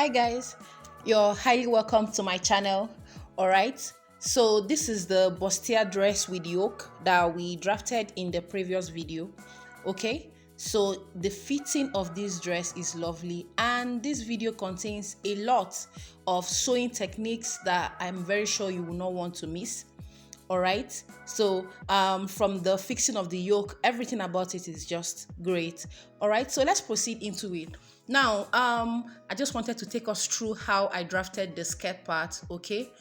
guys, you're highly welcome to my channel. All right, so this is the Bustier dress with yoke that we drafted in the previous video. Okay, so the fitting of this dress is lovely, and this video contains a lot of sewing techniques that I'm very sure you will not want to miss. All right, so from the fixing of the yoke, everything about it is just great. All right, so let's proceed into it now. I just wanted to take us through how I drafted the skirt part. Okay,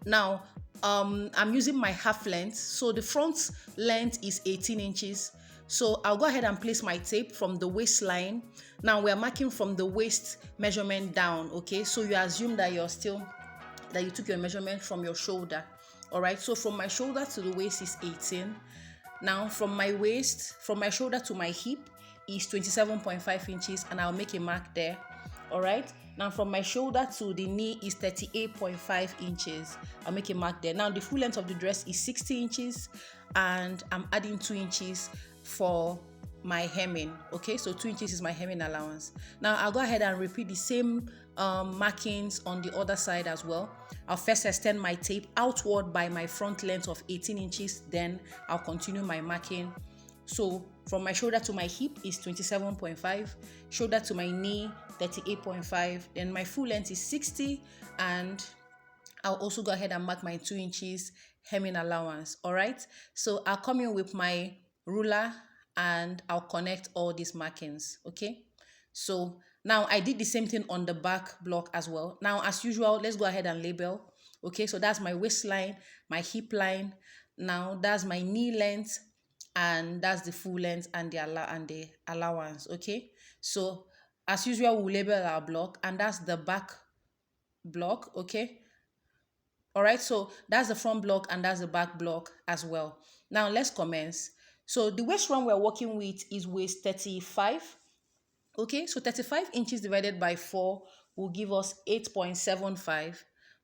now I'm using my half length, so the front length is 18 inches. So I'll go ahead and place my tape from the waistline. Now we're marking from the waist measurement down. Okay, so you assume that you took your measurement from your shoulder. All right, so from my shoulder to the waist is 18. Now from my shoulder to my hip is 27.5 inches, and I'll make a mark there. All right, now from my shoulder to the knee is 38.5 inches. I'll make a mark there. Now the full length of the dress is 60 inches, and I'm adding 2 inches for my hemming. Okay, so 2 inches is my hemming allowance. Now I'll go ahead and repeat the same markings on the other side as well. I'll first extend my tape outward by my front length of 18 inches, then I'll continue my marking. So from my shoulder to my hip is 27.5, shoulder to my knee 38.5, then my full length is 60, and I'll also go ahead and mark my 2 inches hemming allowance. All right, so I'll come in with my ruler and I'll connect all these markings. Okay, so now I did the same thing on the back block as well. Now as usual, let's go ahead and label. Okay, so that's my waistline, my hip line. Now that's my knee length, and that's the full length and the allowance. Okay, so as usual, we'll label our block, and that's the back block. Okay, all right, so that's the front block and that's the back block as well. Now let's commence. So the waist round we're working with is waist 35. Okay, so 35 inches divided by 4 will give us 8.75.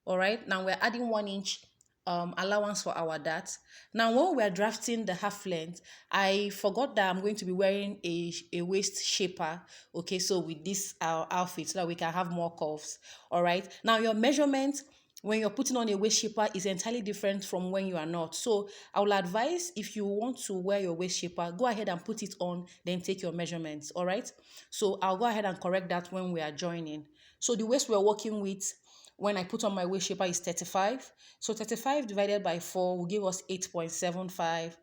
All right, now we're adding 1 inch allowance for our dart. Now when we're drafting the half length, I forgot that I'm going to be wearing a waist shaper. Okay, so with this outfit, so that we can have more curves. All right, now your measurement when you're putting on a waist shaper is entirely different from when you are not. So I will advise, if you want to wear your waist shaper, go ahead and put it on, then take your measurements. All right, so I'll go ahead and correct that when we are joining. So the waist we're working with when I put on my waist shaper is 35. So 35 divided by 4 will give us 8.75,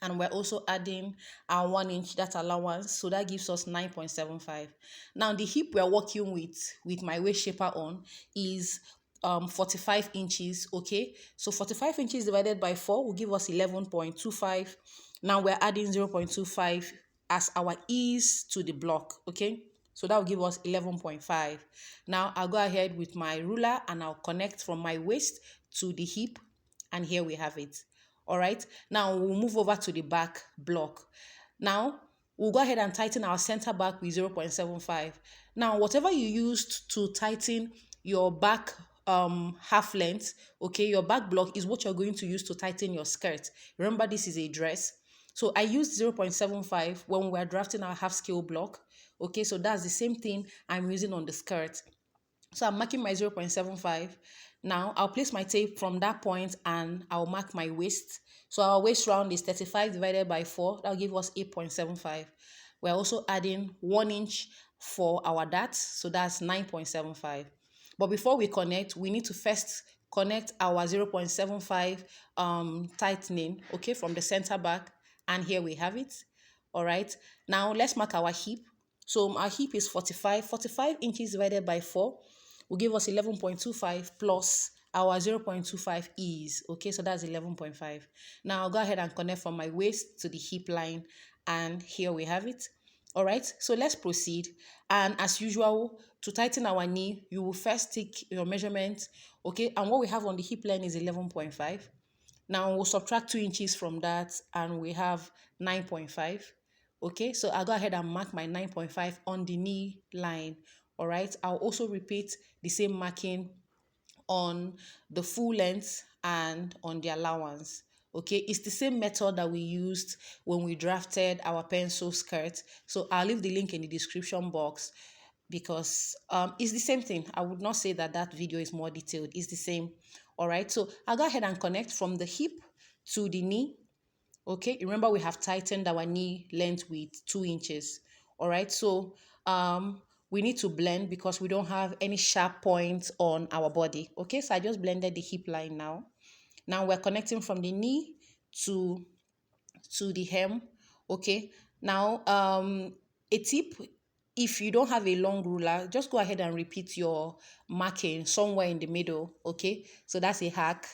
and we're also adding our 1 inch that allowance, so that gives us 9.75. Now the hip we're working with my waist shaper on is 45 inches. Okay, so 45 inches divided by 4 will give us 11.25. Now we're adding 0.25 as our ease to the block. Okay, so that will give us 11.5. Now I'll go ahead with my ruler and I'll connect from my waist to the hip, and here we have it. All right, now we'll move over to the back block. Now we'll go ahead and tighten our center back with 0.75. Now whatever you used to tighten your back half length, okay, your back block is what you're going to use to tighten your skirt. Remember, this is a dress, so I used 0.75 when we're drafting our half scale block. Okay, so that's the same thing I'm using on the skirt. So I'm marking my 0.75. Now I'll place my tape from that point and I'll mark my waist. So our waist round is 35 divided by 4. That'll give us 8.75. We're also adding 1 inch for our dart, so that's 9.75. But before we connect, we need to first connect our 0.75 tightening, okay, from the center back, and here we have it. All right, now let's mark our hip. So our hip is 45 inches divided by 4 will give us 11.25 plus our 0.25 is, okay, so that's 11.5. Now I'll go ahead and connect from my waist to the hip line, and here we have it. All right, so let's proceed. And as usual, to tighten our knee, you will first take your measurement. Okay, and what we have on the hip line is 11.5. Now we'll subtract 2 inches from that, and we have 9.5. Okay, so I'll go ahead and mark my 9.5 on the knee line. All right, I'll also repeat the same marking on the full length and on the allowance. Okay, it's the same method that we used when we drafted our pencil skirt. So I'll leave the link in the description box. because it's the same thing. I would not say that that video is more detailed. It's the same. All right. So I'll go ahead and connect from the hip to the knee. Okay. Remember, we have tightened our knee length with 2 inches. All right. So we need to blend because we don't have any sharp points on our body. Okay. So I just blended the hip line now. Now we're connecting from the knee to the hem. Okay. Now a tip, if you don't have a long ruler, just go ahead and repeat your marking somewhere in the middle. Okay, so that's a hack.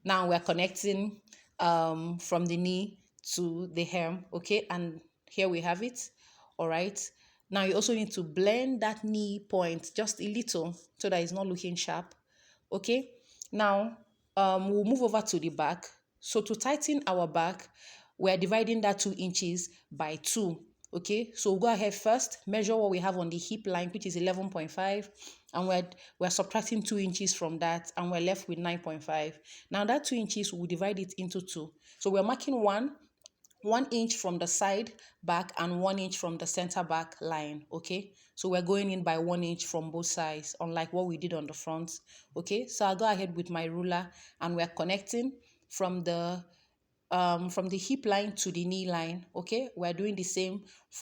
Now we're connecting from the knee to the hem. Okay, and here we have it. All right, now you also need to blend that knee point just a little so that it's not looking sharp. Okay, now we'll move over to the back. So to tighten our back, we're dividing that 2 inches by 2. Okay, so we'll go ahead first, measure what we have on the hip line, which is 11.5, and we're subtracting 2 inches from that, and we're left with 9.5. Now that 2 inches, we'll divide it into two. So we're marking 1 inch from the side back and 1 inch from the center back line. Okay, so we're going in by 1 inch from both sides, unlike what we did on the front. Okay, so I'll go ahead with my ruler, and we're connecting from the hip line to the knee line. Okay, we're doing the same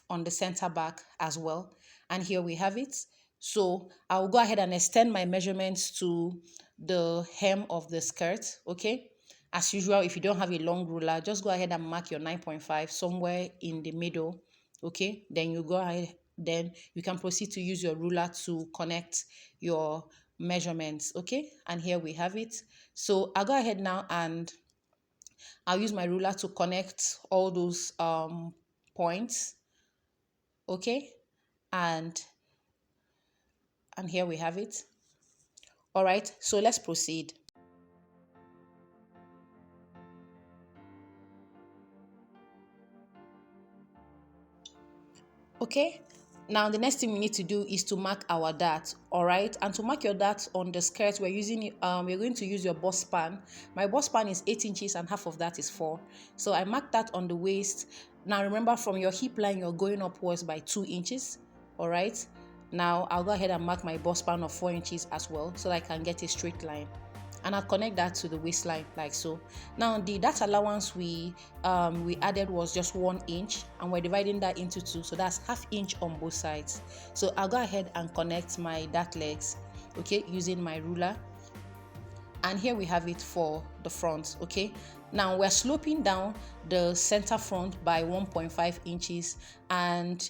on the center back as well, and here we have it. So I'll go ahead and extend my measurements to the hem of the skirt. Okay, as usual, if you don't have a long ruler, just go ahead and mark your 9.5 somewhere in the middle. Okay, then you go ahead, then you can proceed to use your ruler to connect your measurements. Okay, and here we have it. So I'll go ahead now and I'll use my ruler to connect all those points. Okay, and here we have it. All right, so let's proceed. Okay, now the next thing we need to do is to mark our dart. All right, and to mark your dart on the skirt, we're going to use your bust span. My bust span is 8 inches and half of that is 4. So I marked that on the waist. Now remember, from your hip line you're going upwards by 2 inches. All right, now I'll go ahead and mark my bust span of 4 inches as well, so that I can get a straight line, and I'll connect that to the waistline like so. Now the dart allowance we added was just 1 inch, and we're dividing that into two, so that's ½ inch on both sides. So I'll go ahead and connect my dart legs, okay, using my ruler, and here we have it for the front. Okay, now we're sloping down the center front by 1.5 inches, and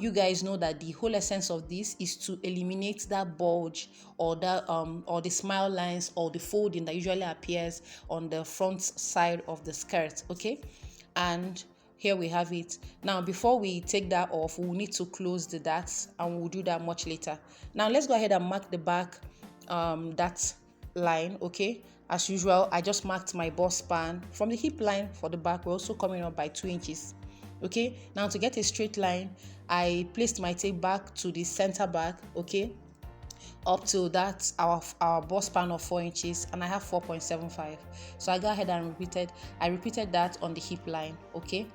you guys know that the whole essence of this is to eliminate that bulge or the smile lines or the folding that usually appears on the front side of the skirt. Okay, and here we have it. Now before we take that off, we'll need to close the darts, and we'll do that much later. Now let's go ahead and mark the back dart line. Okay, as usual, I just marked my bust span from the hip line for the back. We're also coming up by 2 inches. Okay, now to get a straight line, I placed my tape back to the center back. Okay, up to that our bust span of 4 inches, and I have 4.75. So I go ahead and repeated that on the hip line. Okay,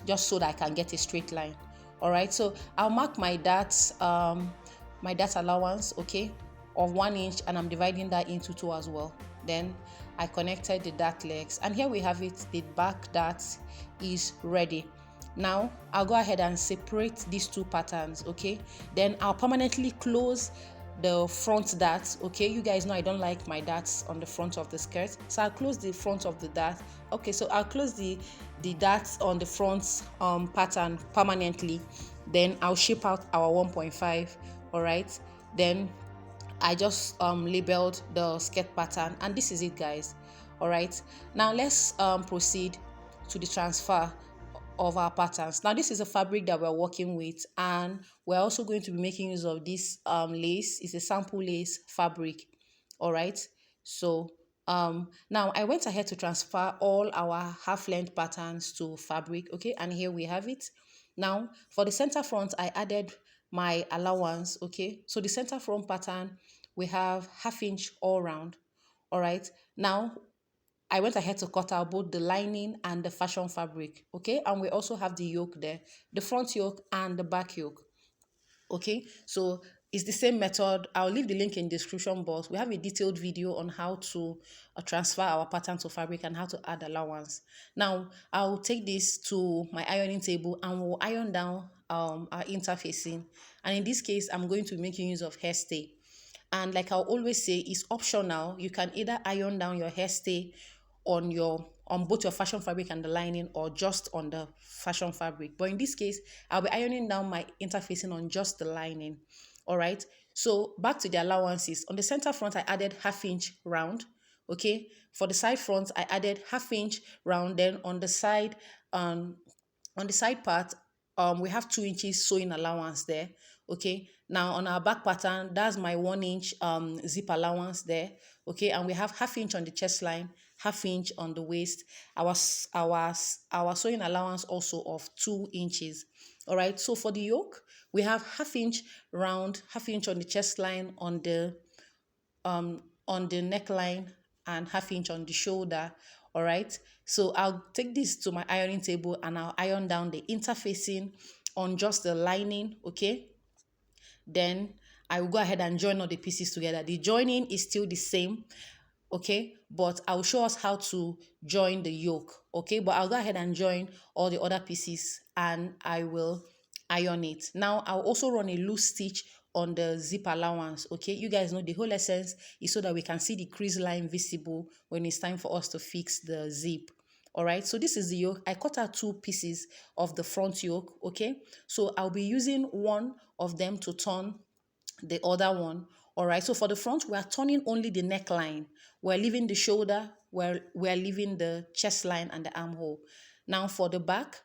just so that I can get a straight line. All right, so I'll mark my darts allowance, okay, of 1 inch, and I'm dividing that into two as well. Then I connected the dart legs, and here we have it. The back dart is ready. Now I'll go ahead and separate these two patterns. Okay, then I'll permanently close the front dart. Okay, you guys know I don't like my darts on the front of the skirt, so I'll close the front of the dart. Okay, so I'll close the darts on the front pattern permanently. Then I'll shape out our 1.5. all right, then I just labeled the skirt pattern, and this is it, guys. All right, now let's proceed to the transfer of our patterns. Now this is a fabric that we're working with, and we're also going to be making use of this lace. It's a sample lace fabric. All right, so now I went ahead to transfer all our half length patterns to fabric. Okay, and here we have it. Now for the center front, I added my allowance. Okay, so the center front pattern, we have ½ inch all round. All right, now I went ahead to cut out both the lining and the fashion fabric. Okay, and we also have the yoke there, the front yoke and the back yoke. Okay, so It's the same method. I'll leave the link in description box. We have a detailed video on how to transfer our pattern to fabric and how to add allowance. Now, I'll take this to my ironing table and we'll iron down our interfacing. And in this case, I'm going to be making use of hairstay. And like I always say, it's optional. You can either iron down your hairstay on both your fashion fabric and the lining, or just on the fashion fabric. But in this case, I'll be ironing down my interfacing on just the lining. All right. So back to the allowances. On the center front, I added ½ inch round. Okay. For the side front, I added ½ inch round. Then on the side part, we have 2 inches sewing allowance there. Okay, now on our back pattern, that's my 1 inch zip allowance there. Okay, and we have ½ inch on the chest line, ½ inch on the waist. Our sewing allowance also of 2 inches. All right, so for the yoke, we have ½ inch round, ½ inch on the chest line, on the neckline, and ½ inch on the shoulder. All right, so I'll take this to my ironing table and I'll iron down the interfacing on just the lining. Okay, then I will go ahead and join all the pieces together. The joining is still the same, okay, but I'll show us how to join the yoke. Okay, but I'll go ahead and join all the other pieces and I will iron it. Now I'll also run a loose stitch on the zip allowance. Okay, you guys know the whole essence is so that we can see the crease line visible when it's time for us to fix the zip. All right, so this is the yoke. I cut out 2 pieces of the front yoke. Okay, so I'll be using one of them to turn the other one. All right, so for the front, we are turning only the neckline. We're leaving the shoulder, we're leaving the chest line and the armhole. Now for the back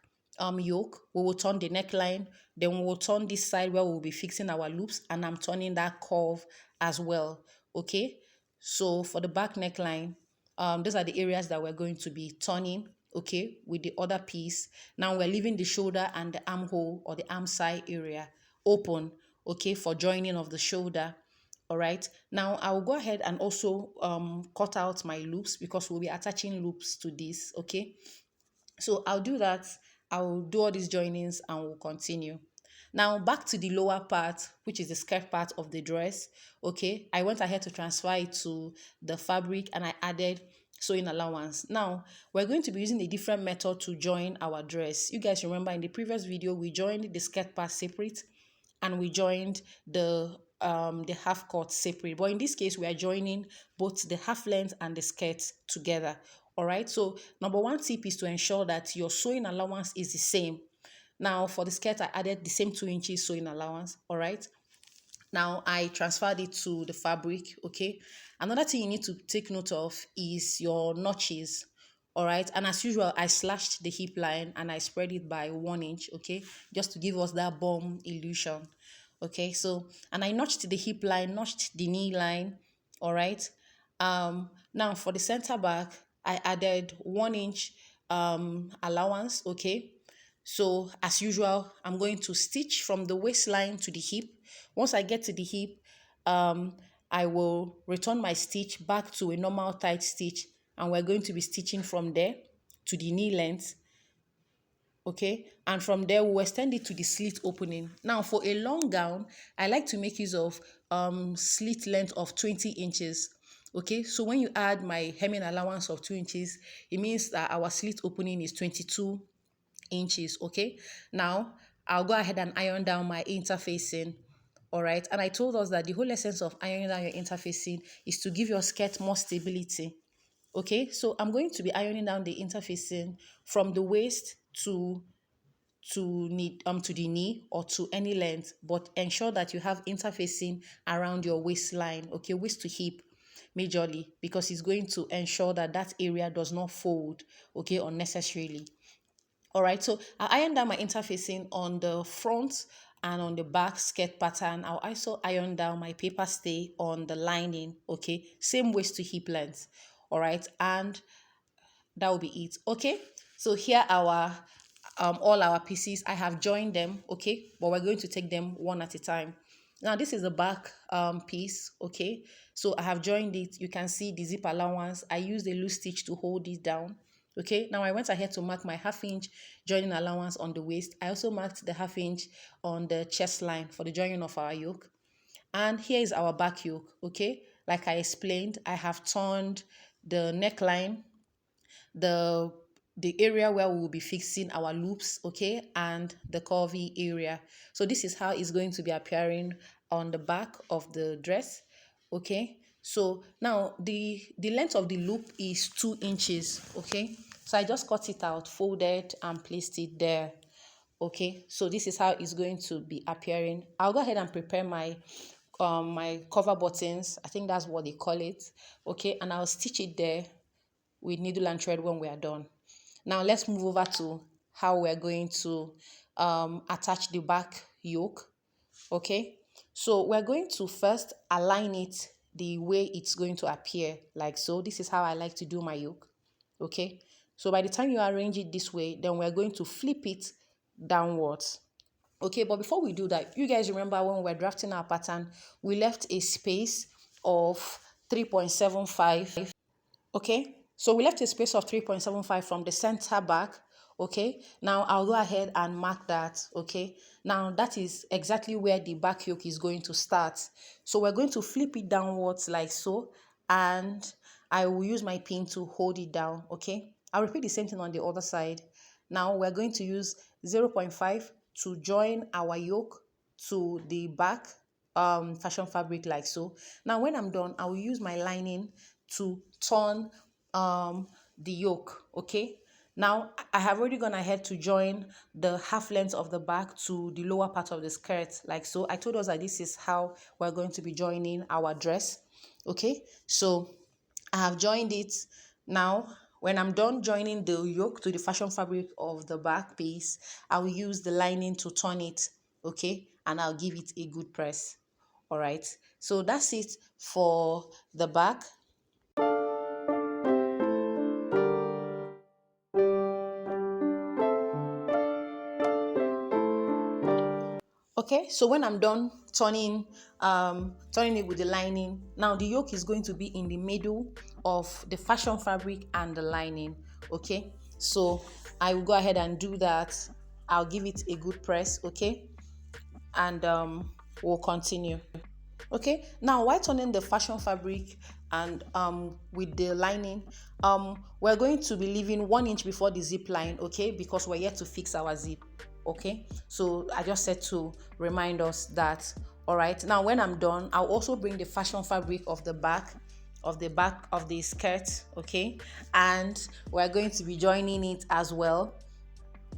yoke, we will turn the neckline, then we will turn this side where we'll be fixing our loops, and I'm turning that curve as well. Okay, so for the back neckline, those are the areas that we're going to be turning, okay, with the other piece. Now we're leaving the shoulder and the armhole or the arm side area open, okay, for joining of the shoulder. All right, now I will go ahead and also cut out my loops because we'll be attaching loops to this. Okay, so I'll do that. I'll do all these joinings and we'll continue. Now back to the lower part, which is the skirt part of the dress. Okay, I went ahead to transfer it to the fabric and I added sewing allowance. Now we're going to be using a different method to join our dress. You guys remember in the previous video we joined the skirt part separate and we joined the half cut separate, but in this case we are joining both the half length and the skirt together. All right, so number one tip is to ensure that your sewing allowance is the same. Now for the skirt, I added the same 2 inches sewing allowance. All right, now I transferred it to the fabric. Okay, another thing you need to take note of is your notches. All right, and as usual, I slashed the hip line and I spread it by 1 inch. Okay, just to give us that bomb illusion. Okay, so and I notched the hip line, notched the knee line. All right, now for the center back, I added 1 inch allowance. Okay, so as usual, I'm going to stitch from the waistline to the hip. Once I get to the hip, I will return my stitch back to a normal tight stitch, and we're going to be stitching from there to the knee length. Okay, and from there we'll extend it to the slit opening. Now for a long gown, I like to make use of slit length of 20 inches. Okay, so when you add my hemming allowance of 2 inches, it means that our slit opening is 22 inches. Okay, now I'll go ahead and iron down my interfacing. All right, and I told us that the whole essence of ironing down your interfacing is to give your skirt more stability. Okay, so I'm going to be ironing down the interfacing from the waist to the knee or to any length, but ensure that you have interfacing around your waistline. Okay, waist to hip majorly, because it's going to ensure that that area does not fold, okay, unnecessarily. All right, so I iron down my interfacing on the front and on the back skirt pattern. I'll also iron down my paper stay on the lining. Okay, same waist to hip length. All right, and that will be it. Okay, so here our all our pieces. I have joined them. Okay, but we're going to take them one at a time. Now this is the back piece. Okay, so I have joined it. You can see the zip allowance. I used a loose stitch to hold it down. Okay, now I went ahead to mark my ½ inch joining allowance on the waist. I also marked the ½ inch on the chest line for the joining of our yoke. And here is our back yoke. Okay, like I explained, I have turned the neckline, the area where we will be fixing our loops, okay, and the curvy area. So this is how it's going to be appearing on the back of the dress. Okay, so now the length of the loop is 2 inches. Okay, so I just cut it out, folded, and placed it there. Okay, so this is how it's going to be appearing. I'll go ahead and prepare my cover buttons. I think that's what they call it. Okay, and I'll stitch it there with needle and thread when we are done. Now let's move over to how we're going to attach the back yoke. Okay, so we're going to first align it the way it's going to appear, like so. This is how I like to do my yoke. Okay, so by the time you arrange it this way, then we're going to flip it downwards. Okay, but before we do that, you guys remember when we were drafting our pattern, we left a space of 3.75. Okay, so we left a space of 3.75 from the center back. Okay, now I'll go ahead and mark that. Okay, now that is exactly where the back yoke is going to start. So we're going to flip it downwards like so, and I will use my pin to hold it down. Okay, I'll repeat the same thing on the other side. Now we're going to use 0.5 to join our yoke to the back fashion fabric like so. Now when I'm done, I will use my lining to turn the yoke. Okay, now I have already gone ahead to join the half length of the back to the lower part of the skirt like so. I told us that this is how we're going to be joining our dress. Okay, so I have joined it. Now when I'm done joining the yoke to the fashion fabric of the back piece, I will use the lining to turn it. Okay, and I'll give it a good press. All right, so that's it for the back. Okay, so when I'm done turning it with the lining, now the yoke is going to be in the middle of the fashion fabric and the lining. Okay, so I will go ahead and do that. I'll give it a good press. Okay, and we'll continue. Okay, now while turning the fashion fabric and with the lining, we're going to be leaving 1 inch before the zip line. Okay, because we're yet to fix our zip. Okay, so I just said to remind us that. All right, now when I'm done, I'll also bring the fashion fabric of the back of the skirt. Okay, and we're going to be joining it as well.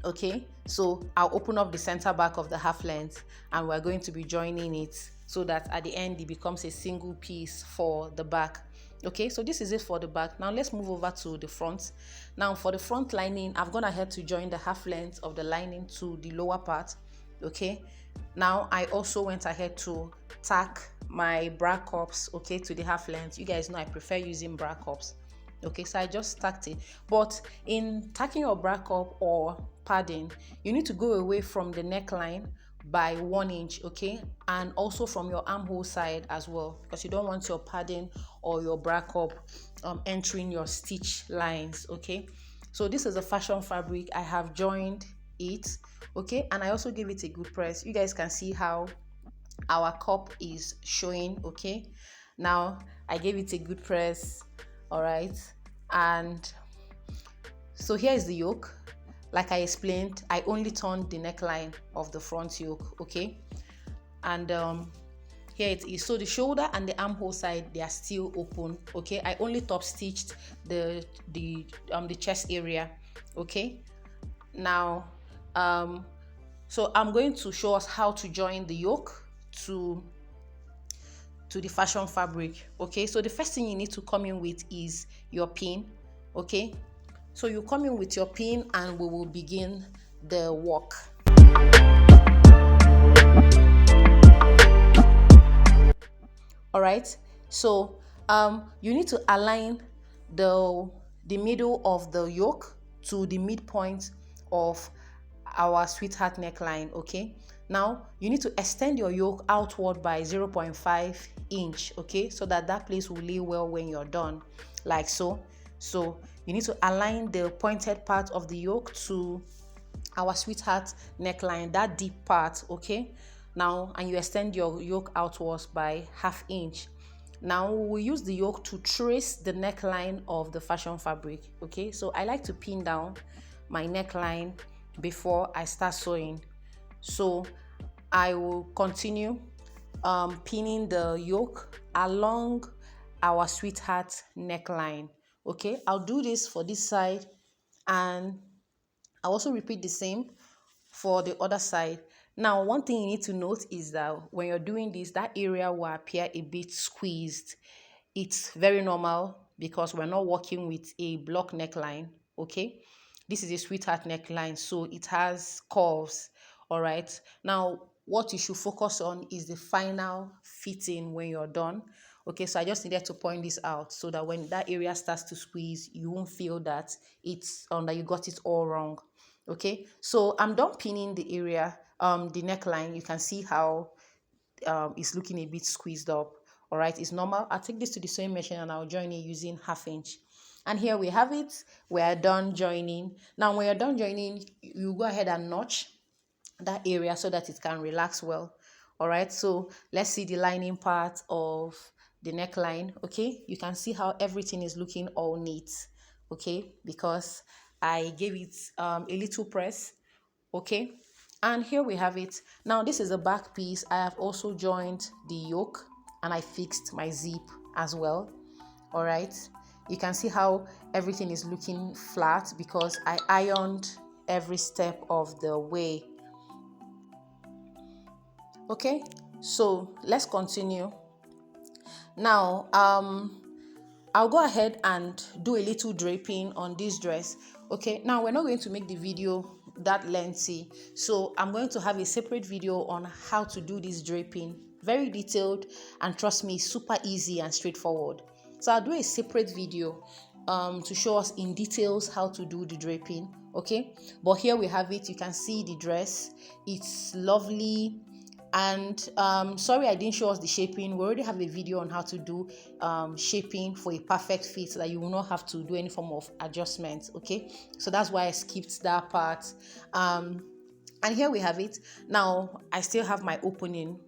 Okay, so I'll open up the center back of the half length and we're going to be joining it so that at the end it becomes a single piece for the back. Okay, so this is it for the back. Now let's move over to the front. Now for the front lining, I've gone ahead to join the half length of the lining to the lower part. Okay, now I also went ahead to tack my bra cups, okay, to the half length. You guys know I prefer using bra cups. Okay, so I just tacked it. But in tacking your bra cup or padding, you need to go away from the neckline by 1 inch, okay, and also from your armhole side as well, because you don't want your padding or your bra cup entering your stitch lines. Okay, so this is a fashion fabric. I have joined it, okay, and I also give it a good press. You guys can see how our cup is showing. Okay, now I gave it a good press. All right, and so here is the yoke. Like I explained, I only turned the neckline of the front yoke. Okay, and here it is. So the shoulder and the armhole side, they are still open. Okay, I only top stitched the chest area. Okay, now so I'm going to show us how to join the yoke to the fashion fabric. Okay, so the first thing you need to come in with is your pin. Okay, so you come in with your pin and we will begin the work. All right, so you need to align the middle of the yoke to the midpoint of our sweetheart neckline. Okay, now you need to extend your yoke outward by 0.5 inch, okay, so that place will lay well when you're done, like so. So you need to align the pointed part of the yoke to our sweetheart neckline, that deep part. Okay, now, and you extend your yoke outwards by 1/2 inch. Now we use the yoke to trace the neckline of the fashion fabric. Okay, so I like to pin down my neckline before I start sewing. So I will continue pinning the yoke along our sweetheart neckline. Okay, I'll do this for this side, and I'll also repeat the same for the other side. Now, one thing you need to note is that when you're doing this, that area will appear a bit squeezed. It's very normal because we're not working with a block neckline. Okay, this is a sweetheart neckline, so it has curves. All right, now what you should focus on is the final fitting when you're done. Okay, so I just needed to point this out so that when that area starts to squeeze, you won't feel that it's that you got it all wrong. Okay, so I'm done pinning the area, the neckline. You can see how it's looking a bit squeezed up. All right, it's normal. I'll take this to the sewing machine and I'll join it using 1/2 inch. And here we have it. We are done joining. Now when you're done joining, you go ahead and notch that area so that it can relax well. All right, so let's see the lining part of the neckline. Okay, you can see how everything is looking all neat. Okay, because I gave it a little press. Okay, and here we have it. Now this is a back piece. I have also joined the yoke and I fixed my zip as well. All right, you can see how everything is looking flat because I ironed every step of the way. Okay, so let's continue. Now I'll go ahead and do a little draping on this dress. Okay, now we're not going to make the video that lengthy, so I'm going to have a separate video on how to do this draping, very detailed, and trust me, super easy and straightforward. So I'll do a separate video to show us in details how to do the draping. Okay, but here we have it. You can see the dress. It's lovely. And sorry I didn't show us the shaping. We already have a video on how to do shaping for a perfect fit so that you will not have to do any form of adjustments. Okay, so that's why I skipped that part. And here we have it. Now I still have my opening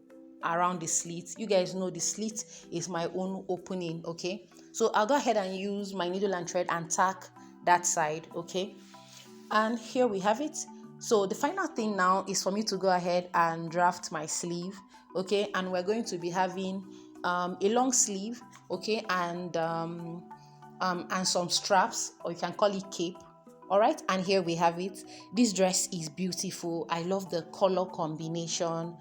around the slit. You guys know the slit is my own opening. Okay, so I'll go ahead and use my needle and thread and tack that side. Okay, and here we have it. So the final thing now is for me to go ahead and draft my sleeve. Okay, and we're going to be having a long sleeve. Okay, and some straps, or you can call it cape. All right, and here we have it. This dress is beautiful. I love the color combination,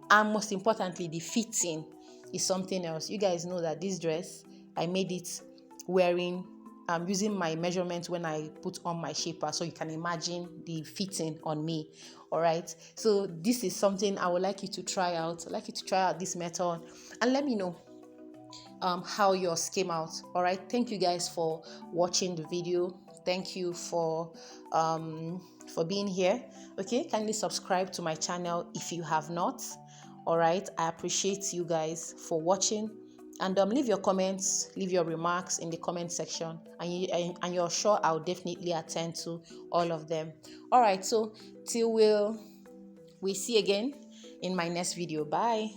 and most importantly, the fitting is something else. You guys know that this dress, I made it wearing using my measurements when I put on my shaper, so you can imagine the fitting on me. All right, so this is something I would like you to try out. I'd like you to try out this method and let me know how yours came out. All right, thank you guys for watching the video. Thank you for being here. Okay, kindly subscribe to my channel if you have not. All right, I appreciate you guys for watching. And leave your comments, leave your remarks in the comment section, and you're sure I'll definitely attend to all of them. All right, so till we see again in my next video. Bye.